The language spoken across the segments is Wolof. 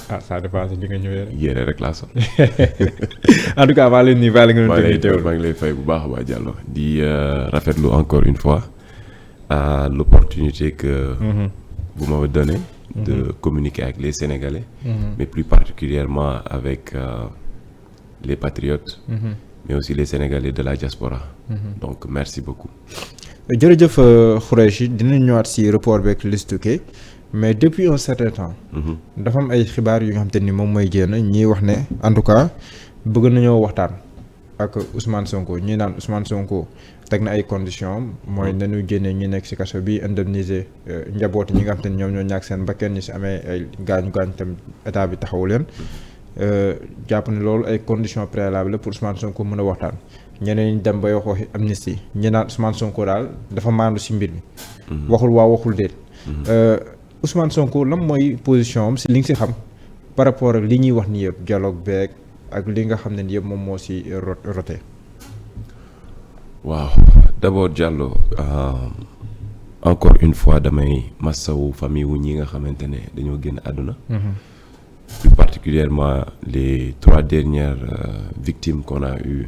ah ça dépend si li nga ñëwee rek. yére rek laa sol. En tout cas maa leen nuyu la nga doon teewul. maa ngi lay fay bu baax a baax Diallo di rafetlu encore une fois l'opportunité que vous m'avez donnée de communiquer avec les Sénégalais, mais plus particulièrement avec les patriotes, mais aussi les Sénégalais de la diaspora. Donc merci beaucoup. jërëjëf Khoureychi dinañ ñëwaat si report beeg liste K mais depuis un certain temps. dafa am ay xibaar yu nga xam te ni moom mooy génn ñiy wax ne en tout cas bëgg nañoo waxtaan ak Ousmane Sonko ñi naan Ousmane Sonko teg na ay conditions mooy nañu génnee ñi nekk si kaso bi indemniser njabooti ñi nga xam te ni ñoom ñoo ñàkk seen bakkan ñi si amee ay gaañu-gaañ tam état bi taxawu leen jàpp ne loolu ay conditions préalables pour Ousmane Sonko mën a waxtaan. ñeneen ñi dem ba wax waxi amnistie ñi naan Ousmane Sonko daal dafa maandu si mbir mi. waxul waa waxul déet. Ousmane Sonko lan mooy position am si li nga si xam par rapport ak li ñuy wax ni yëpp dialogue beeg ak li nga xam ne ni yëpp moom moo si rote. waaw d'abord Diallo encore une fois damay massawu famille wu ñi nga xamante ne dañoo génn àdduna. plus particulièrement les 3 dernières victimes qu'on a eu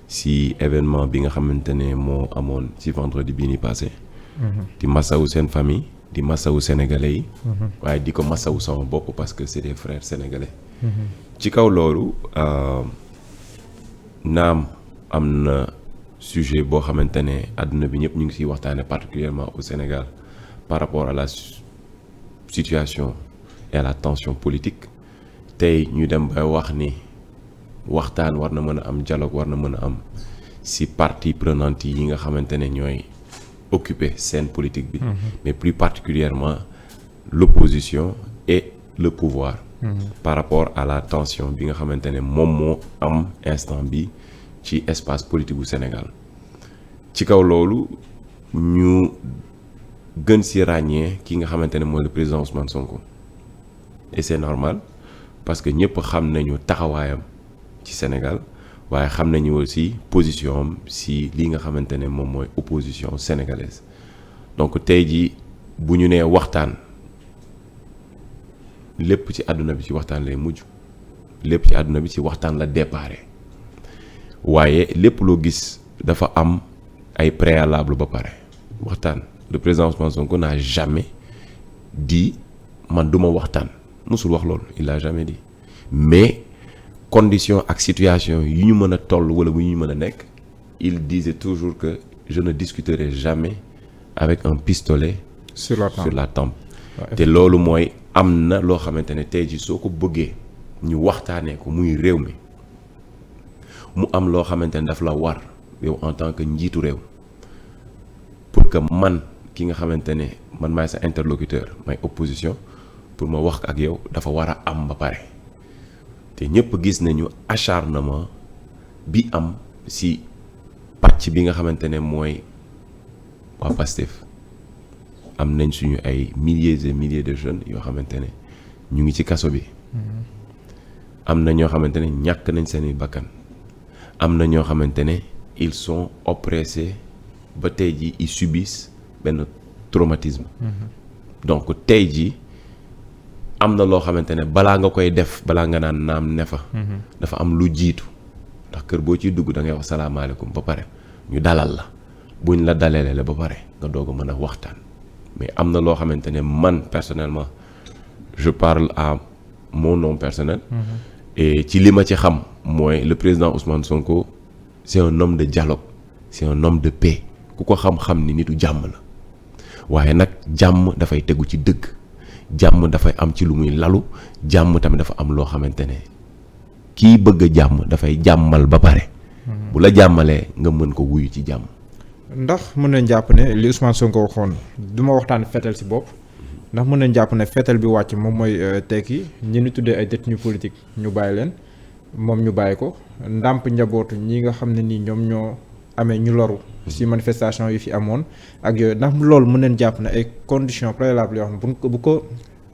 si événement bi nga xamante ne moo amoon si vendredi bii ni passé. di massawu seen famille di massawu sénégalais yi. waaye di ko massawu sama bopp parce que c'est des frères sénégalais. ci kaw loolu naam am na sujet boo xamante ne àdduna bi ñëpp ñu ngi siy waxtaane particulièrement au Sénégal par rapport à la situation et à la tension politique tey ñu dem ba wax ni waxtaan war na mën a am dialogue war na mën a am si parties prenantes yi nga xamante ne ñooy occuper scène politique bi. mais plus particulièrement l'opposition et le pouvoir. par rapport à la tension bi nga xamante ne moom moo am instant bi ci espace politique bu Sénégal ci kaw loolu ñu gën si ràññee ki nga xamante ne mooy le président Ousmane Sonko et c'est normal parce que ñëpp xam nañu taxawaayam ci Sénégal waaye xam nañu aussi position am si li nga xamante ne moom mooy opposition sénégalaise donc tey jii bu ñu nee waxtaan lépp ci àdduna bi ci waxtaan lay mujj lépp ci àdduna bi ci waxtaan la déparé waaye lépp loo gis dafa am ay préalable ba pare waxtaan le président Ousmane Sonko n'a jamais dit man duma waxtaan musul wax loolu il l'a jamais dit mais condition ak situation yu ñu mën a toll wala bu ñu mën a nekk il disait toujours que je ne discuterai jamais avec un pistolet sur la tempe te loolu mooy am na loo xamante ne tey jii soo ko bëggee ñu waxtaanee ko muy réew mi mu am loo xamante ne daf la war yow en tant que njiitu réew pour que man ki nga xamante ne man maay sa interlocuteur may opposition pour ma wax ak yow dafa war a am ba pare te ñëpp gis nañu acharnement bi am si pàcc bi nga xamante ne mooy waa Pastef am nañ suñu ay milliers et milliers de jeunes yoo xamante ne ñu ngi ci kaso bi am na ñoo xamante ne ñàkk nañ seeni bakkan am na ñoo xamante ne ils sont oppressés ba tey ji ils subissent benn traumatisme donc tey ji am na loo xamante ne balaa nga koy def balaa nga naan naam ne fa dafa am lu jiitu ndax kër boo ciy dugg da ngay wax salaamaaleykum ba pare ñu dalal la buñ la dalalee la ba pare nga doog a mën a waxtaan mais am na loo xamante ne man personnellement je parle à mon nom personnel et ci li ma ci xam mooy le président Ousmane Sonko c'est un homme de dialogue c'est un homme de paix ku ko xam-xam ni nitu jàmm la waaye nag jàmm dafay tegu ci dëgg jàmm dafay am ci lu muy lalu jàmm tamit dafa am loo xamante ne kii bëgg a jàmm dafay jàmmal ba pare bu la jàmmalee nga mën ko wuyu ci jàmm. ndax mën nañ jàpp ne li Ousmane Sonko waxoon du ma waxtaan fetal si bopp ndax mën nañ jàpp ne fetal bi wàcc moom mooy tekki ñi ñu tuddee ay détenus politique ñu bàyyi leen moom ñu bàyyi ko ndàmp njabootu ñi nga xam ne nii ñoom ñoo amee ñu loru si manifestation yi fi amoon ak yooyu ndax loolu mën nañ jàpp ne ay conditions préalables yoo xam ne bu ko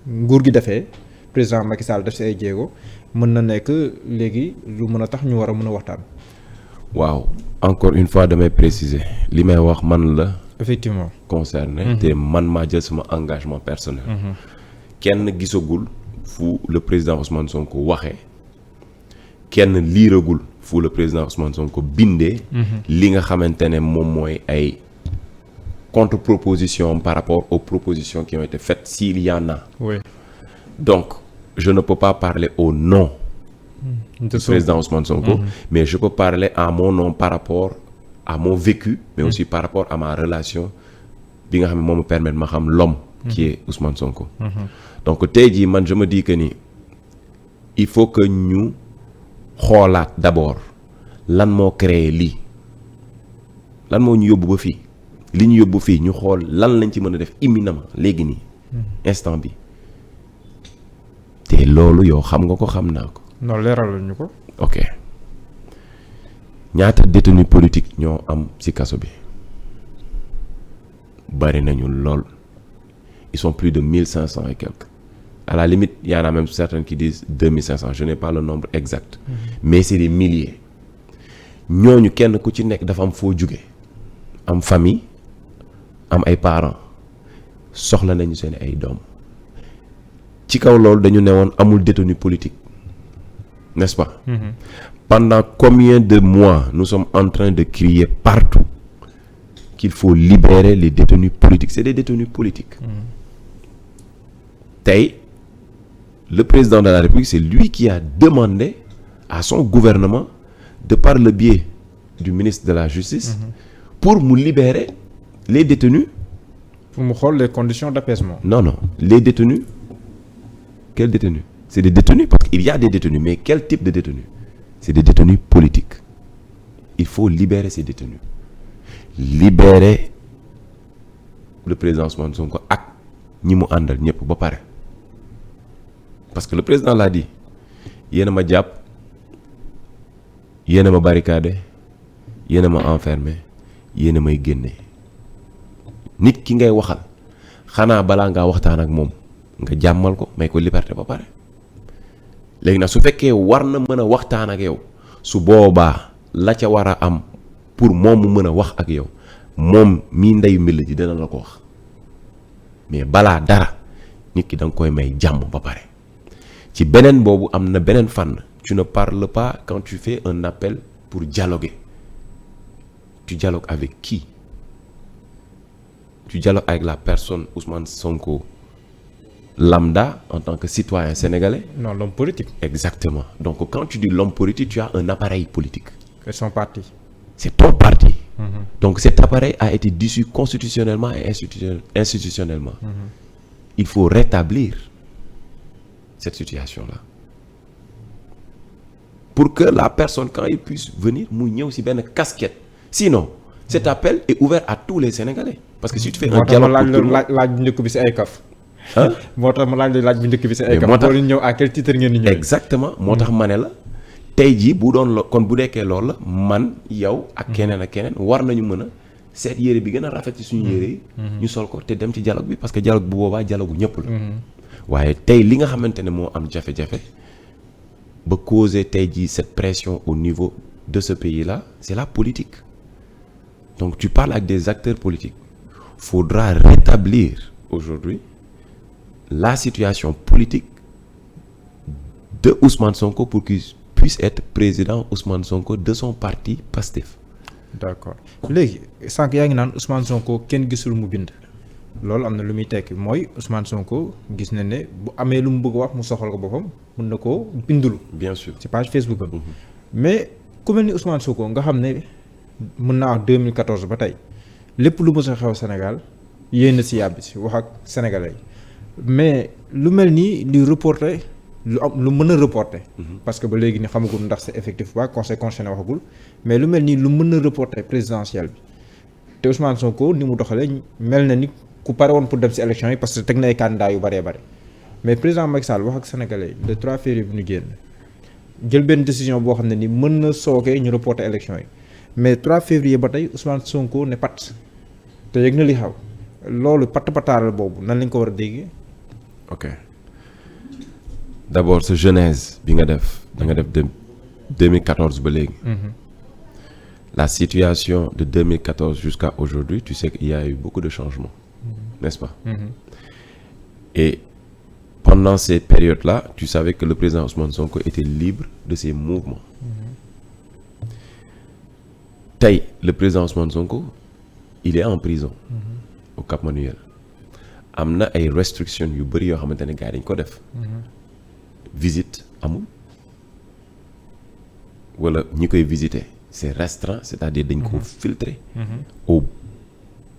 nguur gi defee président Macky Sall def si ay jéego mën na nekk léegi lu mën a tax ñu war a mën a waxtaan. waaw encore une fois damay préciser li may wax man la. effectivement concerné te man maa jël sama engagement personnel. kenn gisagul fu le président Ousmane Sonko waxee kenn liiragul fu le président Ousmane Sonko bindee. li nga xamante ne moom mooy ay contre-propositions par rapport aux propositions qui ont été faites s'il y en a. Oui. Donc je ne peux pas parler au nom du président Ousmane Sonko, mais je peux parler à mon nom par rapport à mon vécu, mais aussi par rapport à ma relation bi nga xam ne moo ma permettre ma xam l'homme qui est Ousmane Sonko. Donc tey jii man je me dis que ni il faut que ñu xoolaat d'abord lan moo créé lii lan moo ñu yóbbu ba fii li ñu yóbbu fii ñu xool lan lañ ci mën a def imminemment léegi nii instant bi te loolu yow xam nga ko xam naa ko. non leeral ñu ko. ok ñaata détenus politiques ñoo am ci kaso bi bari nañu lool ils sont plus de 1500 et quelques à la limite il y en a même certains qui disent 2500 je n'ai pas le nombre exact mais c'est des milliers ñooñu kenn ku ci nekk dafa am foo jóge am famille am ay parents soxla nañu seen ay doom ci kaw loolu dañu ne woon amul détenu politique n'est-ce pas? Pendant combien de mois nous sommes en train de crier partout qu'il faut libérer les détenus politiques. C'est des détenus politiques. Tey le président de la République, c'est lui qui a demandé à son gouvernement de par le biais du ministre de la Justice pour mu libérer les détenus. Pour mu xool les conditions d'apaisement. Non, les détenus. Quels détenus? C'est des détenus parce qu'il y a des détenus, mais quel type de détenus? C'est des détenus politiques. Il faut libérer ces détenus. Libérer le président Ousmane Sonko ak ñi mu àndal ñëpp ba pare. Parce que le président l'a dit, yéen a ma jàpp, yéen a ma barricadé, yéen a ma enfermé, yéen a may génne. Nit ki ngay waxal xanaa balaa ngaa waxtaan ak moom nga jàmmal ko may ko liberté ba pare. Léegi nag su fekkee war na mën a waxtaan ak yow su boobaa la ca war a am pour moom mu mën a wax ak yow moom mii ndeyu mbill ji dina la ko wax mais balaa dara nit ki da nga koy may jàmm ba pare. ci beneen boobu am na beneen fànn tu ne parles pas quand tu fais un appel pour dialoguer. Tu dialogues avec qui? Tu dialogues avec la personne Ousmane Sonko lambda en tant que citoyen sénégalais? Non, l'homme politique. Exactement. Donc quand tu dis l'homme politique, tu as un appareil politique. C'est son parti. C'est ton parti. Donc cet appareil a été dissous constitutionnellement et institutionnellement. Il faut rétablir cette situation-là. Pour que la personne, quand il puisse venir, mu ñëw ci benn casquette. Sinon, cet appel est ouvert à tous les Sénégalais. Parce que si tu fais un dialogue pour tout le monde... laaj bu njëkk bi ci ay kaf. ah moo tax ma laaj bu njëkk bi ci ay kaf. moo tax boo leen ñëw à quel titre ngeen di ñëw. Exactement moo tax ma ne la tey jii bu doon kon bu nekkee loolu la man yow ak keneen ak keneen war nañu mën a seet yére bi gën a rafet ci suñu yére yi. ñu sol ko te dem ci dialogue bi parce que dialogue bu boobaa dialogue bu ñëpp la. waaye tey li nga xamante ne moo am jafe-jafe ba causer tey jii cette pression au niveau de ce pays-là c'est la politique. Donc tu parles avec des acteurs politiques. Faudra rétablir aujourd'hui la situation politique de Ousmane Sonko pour qu'il puisse être président Ousmane Sonko de son parti Pastef. D'accord léegi sànq yaa ngi naan Ousmane Sonko kenn gisul mu bind loolu am na lu muy tekki mooy Ousmane Sonko gis na ne bu amee lu mu bëgg wax mu soxal ko boppam mën na koo bindulu. Bien sûr ci page Facebook am. Mais ku mel ni Ousmane Sonko nga xam ne mën naa wax 2014 ba tey lépp lu mës a xew Sénégal yéen a si yàbbi si wax ak sénégalais mais lu mel nii li reporter lu am lu mën a reporter. parce que ba léegi ni xamagul ndax c'est effectif ba conseil constitutionnel waxagul mais lu mel nii lu mën a reporter présidentiel bi te Ousmane Sonko ni mu doxalee mel na ni ku pare woon pour dem si élection yi parce que teg na ay candidats yu bëree bëri mais président Macky Sall wax ak sénégalais le 3 février bi ñu génn jël benn décision boo xam ne ni mën na sookee ñu reporter élection yi. Mais 3 février ba tey Ousmane Sonko ne pat te yëg na li xaw loolu pataaral boobu nan lañ ko war a déggee. ok d'abord sa genèse bi nga def da nga def de 2014 ba léegi. La situation de 2014 jusqu'à aujourd'hui tu sais qu'il y a eu beaucoup de changements. N'est-ce pas? Et pendant ces périodes-là, tu savais que le président Ousmane Sonko était libre de ses mouvements. Tey le président Ousmane Sonko il est en prison. Au Cap Manuel. am na ay restrictions yu bëri yoo xamante ne gars yi dañ ko def. visite amul wala ñi koy visiter c'est restreint c'est-à-dire dañ ko filtrer. au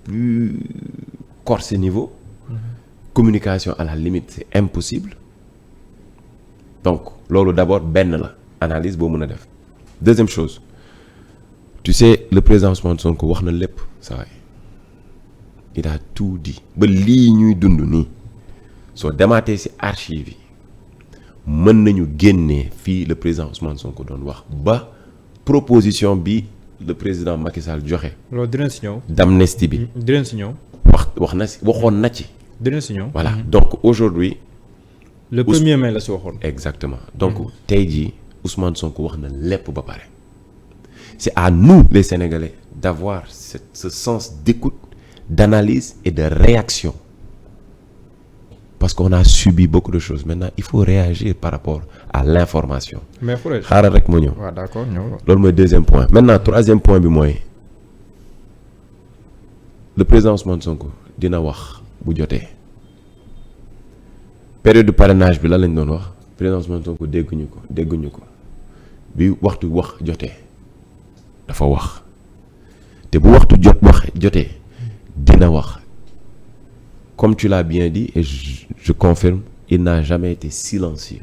plus corsé niveau. communication à la limite c'est impossible. donc loolu d'abord benn la analyse boo mën a def. deuxième chose tu sais le président Ousmane Sonko wax na lépp saa waay il a tout dit ba lii ñuy dund nii soo demaatee ci archive yi mën nañu génnee fii le président Ousmane Sonko doon wax ba proposition bi le président Macky Sall joxe. loolu dinañ ci ñëw. d'amnistie bi. dinañ ci ñëw. wax na ci waxoon na ci. dinañ ci ñëw. voilà donc aujourd'hui le 1er mai la ci waxoon. exactement donc tey jii Ousmane Sonko wax na lépp ba pare. c'est à nous les Sénégalais d'avoir ce sens d'écoute, d'analyse et de réaction. Parce qu'on a subi beaucoup de choses. Maintenant, il faut réagir par rapport à l'information. Mais il faut réagir. xaaral rek ma ñëw. waaw d'accord ñëw. loolu mooy deuxième point. Maintenant troisième point bi mooy le président Ousmane Sonko dina wax bu jotee. période de parrainage bi lan lañ doon wax président Ousmane Sonko dégguñu ko bi waxtu wax jotee. dafa wax te bu waxtu jotee dina wax comme tu l'as bien dit et je confirme il n'a jamais été silencieux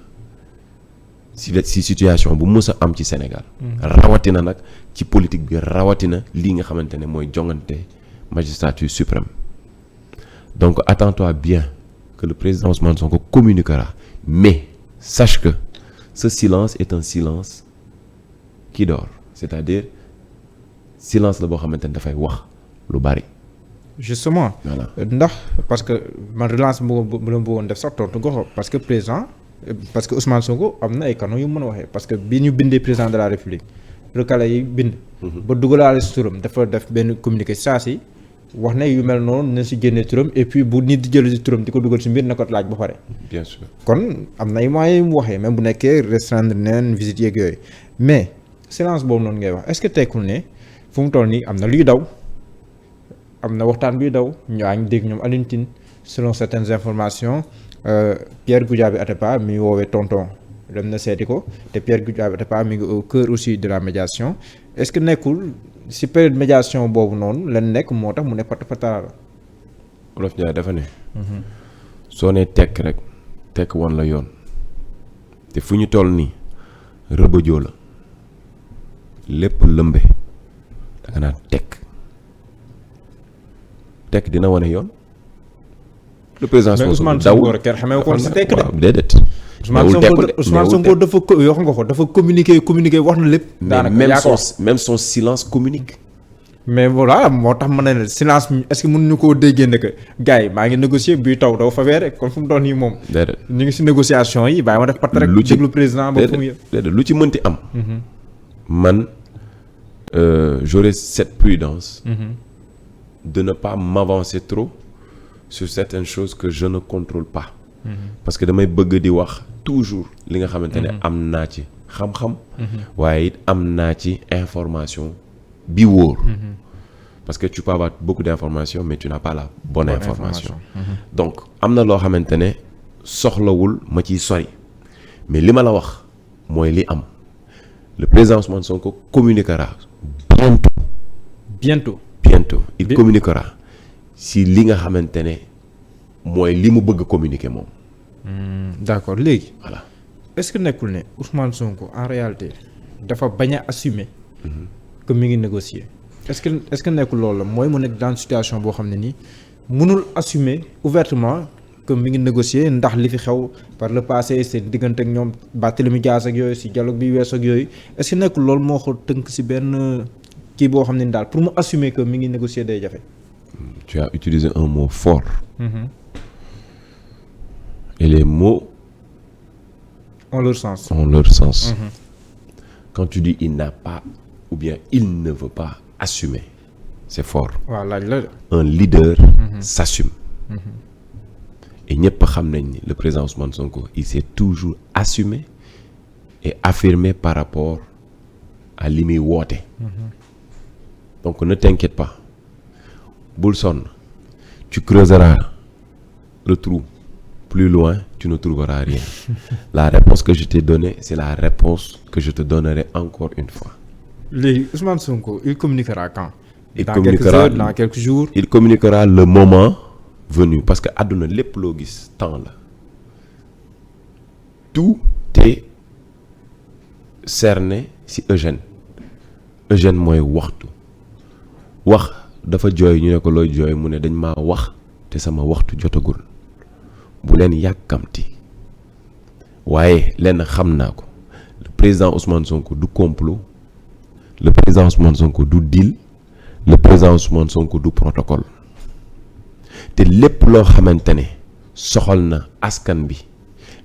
si situation bu mës a am ci Sénégal rawatina nag ci politique bi rawatina lii nga xamante ne mooy jongante magistrature suprême donc attends-toi bien que le président Ousmane Sonko communiquera mais sache que ce silence est un silence qui dort c'est-à-dire silence la boo xamante ne dafay wax lu bari. justement. voilà ndax parce que man relance bu la bëggoon def sax tontu nga parce que président parce que Ousmane Sonko am na ay canaux yu mën a waxee parce que bi ñu bindee président de la République recalé yi bind. ba dugalaale si turam dafa def benn communiqué saa si wax ne yu mel noonu na si génnee turam et puis bu nit di jël si turam di ko dugal si mbir na ko laaj ba pare. bien sûr kon am na ay moyens yu mu waxee même bu nekkee restreindre neen visite yeeg yooyu mais silence boobu noonu ngay wax est-ce que tekkul ne. fu mu toll nii am na luy daw am na waxtaan buy daw ñaa ngi dégg ñoom Alioune Tine selon certaines informations Pierre Goudiaby Atepa mi woowee tonton dem na seeti ko te Pierre Goudiaby Atepa mi ngi au cœur aussi de la médiation est-ce que nekkul si période médiation boobu noonu lan nekk moo tax mu ne pat patara. Wolof Njaay dafa ne. soo nee tekk rek tekk wan la yoon te fu ñu toll nii rëbëjoo la lépp lëmbe. da nga naan tekk dina wane yoon. le président Ousmane Sonko rek kenn xamee ko si tekk de. déedéet. Ousmane Sonko dafa yoo xam nga ko dafa communiquer wax na lépp. daanaka même son silence communique. mais voilà moo tax ma ne silence est-ce que mën ñu koo déggee ne que gars yi maa ngi négocier bii taw daw fa weere kon fu mu doon nii moom. déedéet ñu ngi si négociation yi bàyyi ma def part rek. lu ci déglu président ba fu mu yëg. déedéet lu ci mënti am. man. J'aurai cette prudence de ne pas m'avancer trop sur certaines choses que je ne contrôle pas parce que damay bëgg di wax toujours li nga xamante ne am naa ci xam-xam waaye it am naa ci information bi wóor parce que tu peux avoir beaucoup d'informations mais tu n'as pas la bonne information donc am na loo xamante ne soxlawul ma ciy sori mais li ma la wax mooy li am le président Ousmane Sonko communiquera bientôt il communiquera si li nga xamante ne mooy li mu bëgg communiquer moom. d'accord léegi. voilà est-ce que nekkul ne Ousmane Sonko en réalité dafa bañ a assumer. que mi ngi négocier. est-ce que nekkul loolu la mooy mu nekk dans situation boo xam ne nii mënul assumer ouvertement que mi ngi négocier ndax li fi xew par le passé seen diggante ak ñoom Barthélémy Dias ak yooyu si dialogue bi wees ak yooyu est-ce que nekkul loolu moo ko tënk si benn. kii boo xam ne daal pour mu assumer que mi ngi négocier day jafe. tu as utilisé un mot fort. et les mots. ont leur sens. quand tu dis il n'a pas ou bien il ne veut pas assumer c'est fort. waaw laaj la. un leader. s'assume. et ñëpp xam nañ ni le président Ousmane Sonko il s'est toujours assumé et affirmé par rapport à li muy woote. Donc ne t'inquiète pas bul sonn tu creuseras le trou plus loin tu ne trouveras rien. La réponse que je t'ai donnée c'est la réponse que je te donnerai encore une fois. léegi Ousmane Sonko il communiquera quand. Il dans communiquera quelques heures, dans quelques jours. il communiquera le moment venu parce que àdduna lépp loo gis temps la tout est cerné ci Eugène mooy waxtu wax dafa jooy ñu ne ko looy jooy mu ne dañ maa wax te sama waxtu jotagul bu leen yàkkamti waaye lenn xam naa ko le président Ousmane Sonko du complot le président Ousmane Sonko du deal le président Ousmane Sonko du protocole te lépp loo xamante ne soxal na askan bi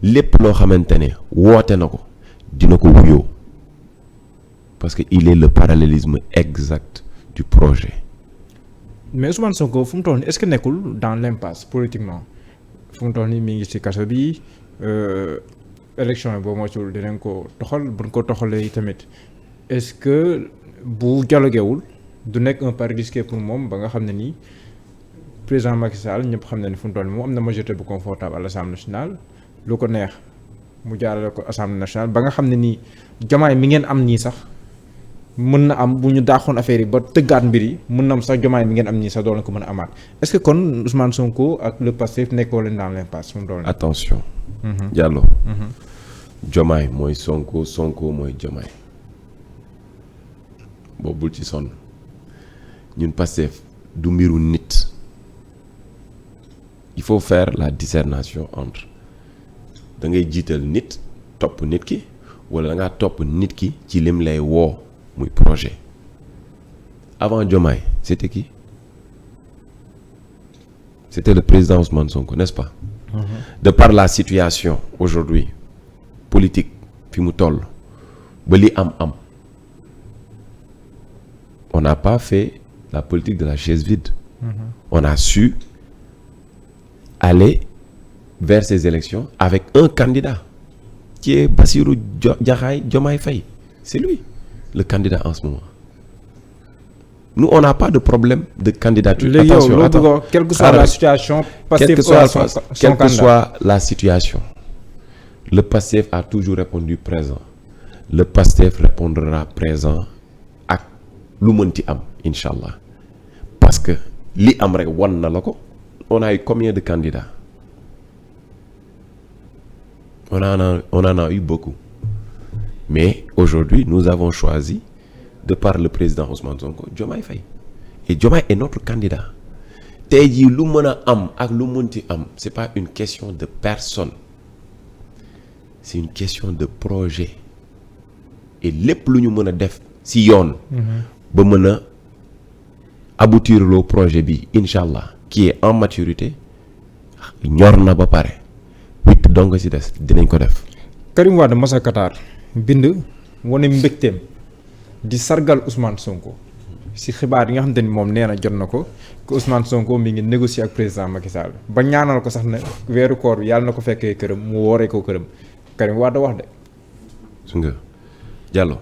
lépp loo xamante ne woote na ko dina ko wuyoo parce que il est le parallélisme exact du projet. mais Ousmane Sonko fu mu toll nii est-ce que nekkul dans l'impasse politiquement fu mu toll nii mi ngi ci kaso bi élection yi boo moytuwul dinañ ko toxal buñ ko toxalee tamit est-ce que bu dialoguewul du nekk un pari risqué pour moom ba nga xam ne nii président Macky Sall ñëpp xam na ni fu mu toll nii moom am na majorité bu confortable à l'Assemblée nationale lu ko neex mu jaarale ko Assemblée nationale ba nga xam ne nii Diomaye mi ngeen am nii sax mën na am bu ñu daaxoon affaire yi ba tëggaat mbir yi mën na am sax Diomaye mi ngeen am nii sax doon na ko mën a amaat est-ce que kon Ousmane Sonko ak le Pastef nekkoo leen dans l'impasse fu mu toll nii. Attention. Diallo. Diomaye mooy Sonko Sonko mooy Diomaye boobu bul ci sonn ñun Pastef du mbiru nit il faut faire la discernation entre da ngay jiital nit topp nit ki wala da ngaa topp nit ki ci lim lay woo muy projet avant Diomaye c'était qui? C'était le président Ousmane Sonko, n'est-ce pas? De par la situation aujourd'hui politique fi mu toll ba li am on n'a pas fait la politique de la chaise vide. On a su aller vers ces élections avec un candidat qui est Bassirou Diomaye Faye. C'est lui le candidat en ce moment. Nous, on n'a pas de problème de candidature. Attention, quelle que soit la situation, quelle que soit la situation, le PASTEF a toujours répondu présent. Le PASTEF répondra présent ak lu mënti am, Inch'Allah. Parce que li am rek wan na la ko. On a eu combien de candidats? On en a eu beaucoup. Mais aujourd'hui, nous avons choisi, de par le président Ousmane Sonko, Diomaye Faye. Et Diomaye est notre candidat. Tey jii lu mën a am ak lu mënti am, c'est pas une question de personne. C'est une question de projet. Et lépp lu ñu mën a def si yoon. ba mën a aboutir loo projet bi Inch'Allah qui est en maturité ñor na ba pare. witt donc si des dinañ ko def. Karim Wade Massa Qatar bind wane mbégteem di sargal Ousmane Sonko si xibaar yi nga xamante ni moom nee na jot na ko que Ousmane Sonko mi ngi négocier ak président Macky Sall ba ñaanal ko sax ne weeru koor bi yàlla na ko fekkee këram mu wooree ko këram Karim Wade wax de. su nga Diallo.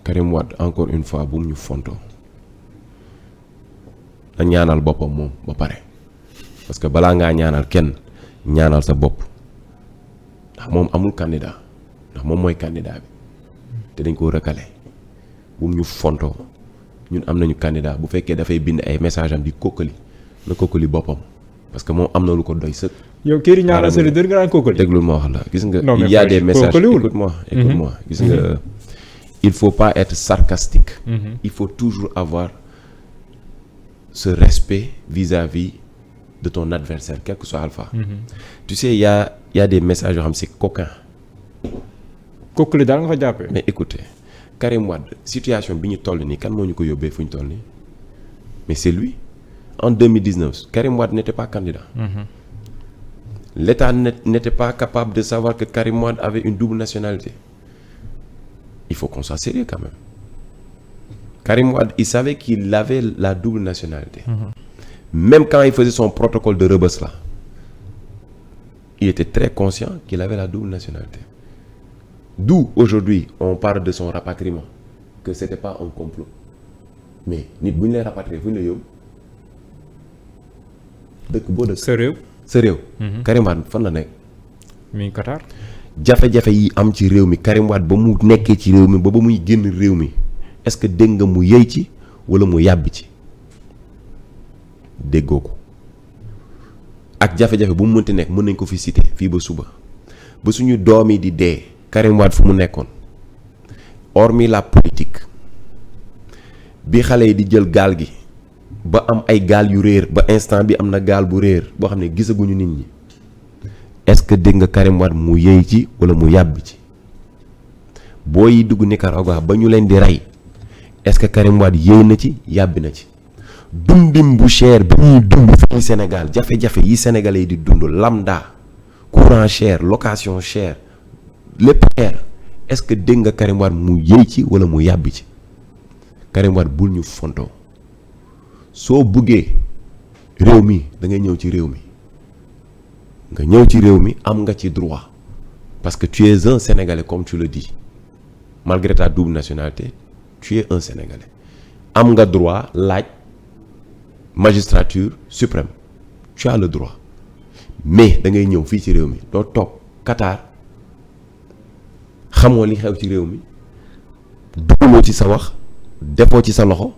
Karim Wade encore une fois bu mu ñu fontoo na ñaanal boppam moom ba pare parce que balaa ngaa ñaanal kenn ñaanal sa bopp ndax moom amul candidat ndax moom mooy candidat bi te dañ koo recalé bu mu ñu fontoo ñun am nañu candidat bu fekkee dafay bind ay message am di kokkali na kokkali boppam parce que moom am na lu ko doy sëkk. yow kii di ñaanal sa leader nga daan kokkali. déglul ma wax la gis nga. il y a des messages écoute-moi gis nga. Il faut pas être sarcastique. Il faut toujours avoir ce respect vis-à-vis de ton adversaire, quel que soit Alpha. Tu sais, il y a des messages yoo xam c'est coquin. kokkali daal nga fa jàppee. Mais écoutez, Karim Wade situation bi ñu toll nii kan moo ñu ko yóbbee fu ñu toll nii mais c'est lui. En 2019, Karim Wade n'était pas candidat. L'État n'était pas capable de savoir que Karim Wade avait une double nationalité. Il faut qu'on soit sérieux quand même. Karim Wade, il savait qu'il avait la double nationalité. Même quand il faisait son protocole de Rebeuss là, il était très conscient qu'il avait la double nationalité. D'où aujourd'hui on parle de son rapatriement, que c'était pas un complot. Mais nit bu ñu lay rapatrier fu ñu la yóbbu dëkk boo dëkk. sa réew. Karim Wade fan la nekk. mi Qatar. jafe-jafe yi am ci réew mi Karim Wade ba mu nekkee ci réew mi ba muy génn réew mi est-ce que dégg nga mu yëy ci walla mu yàbbi ci déggoo ko ak jafe-jafe bu mu mënti nekk mën nañ ko fi citer fii ba suba ba suñu doom yi di dee Karim Wade fu mu nekkoon hormis la politique bi xale yi di jël gaal gi ba am ay gaal yu réer ba instant bi am na gaal bu réer boo xam ne gisaguñu nit ñi est-ce que dégg nga Karim Wade mu yëy ci walla mu yàbbi ci boo yi dugg Nicaragua ba ñu leen di rey est-ce que Karim Wade yëy na ci yàbbi na ci dundim bu cher bi ñuy dund fii Sénégal jafe-jafe yi sénégalais yi di dund lambda courant cher location cher lépp cher est-ce que dégg nga Karim Wade mu yëy ci walla mu yàbbi ci Karim Wade bul ñu fontoo soo buggee réew mi da ngay ñëw ci réew mi nga ñëw ci réew mi am nga ci droit parce que tu es un Sénégalais comme tu le dis malgré ta double nationalité tu es un Sénégalais am nga droit laaj magistrature suprême tu as le droit mais da ngay ñëw fii ci réew mi doo toog Qatar xamoo li xew ci réew mi dugaloo ci sa wax defoo ci sa loxo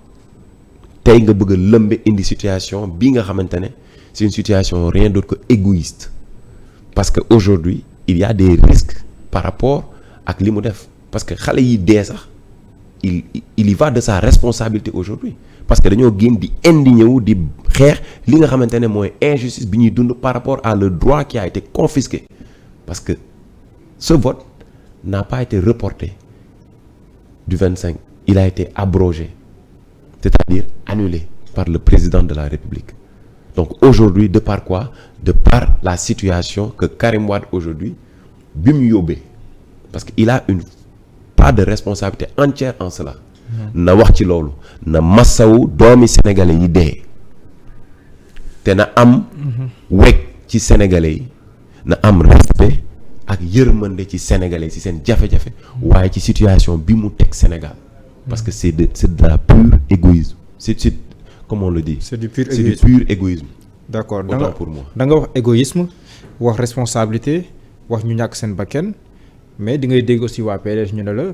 tey nga bëgg a lëmbe indi situation bi nga xamante ne c'est une situation rien d'autre que égoïste parce que aujourd'hui il y a des risques par rapport ak li mu def parce que xale yi dee sax il y va de sa responsabilité aujourd'hui parce que dañoo génn di indigné wu di xeex li nga xamante ne mooy injustice bi ñuy dund par rapport à le droit qui a été confisqué parce que ce vote n'a pas été reporté du 25 il a été abrogé c'est-à-dire annulé par le président de la République donc aujourd'hui de par quoi de par la situation que Karim Wade aujourd'hui bi mu yóbbee parce que il a une part de responsabilité entière en cela na wax ci loolu na massawu doomi sénégalais yi dee te na am weg ci sénégalais yi na am respect ak yërmande ci sénégalais ci seen jafe-jafe waaye ci situation bi mu teg Sénégal parce que c'est de la pure égoïsme c'est comme on le dit c'est du pur égoïsme d'accord autant pour moi da nga wax égoïsme wax responsabilité wax ñu ñàkk seen bakkan mais di ngay dégg aussi waa PDS ñu ne la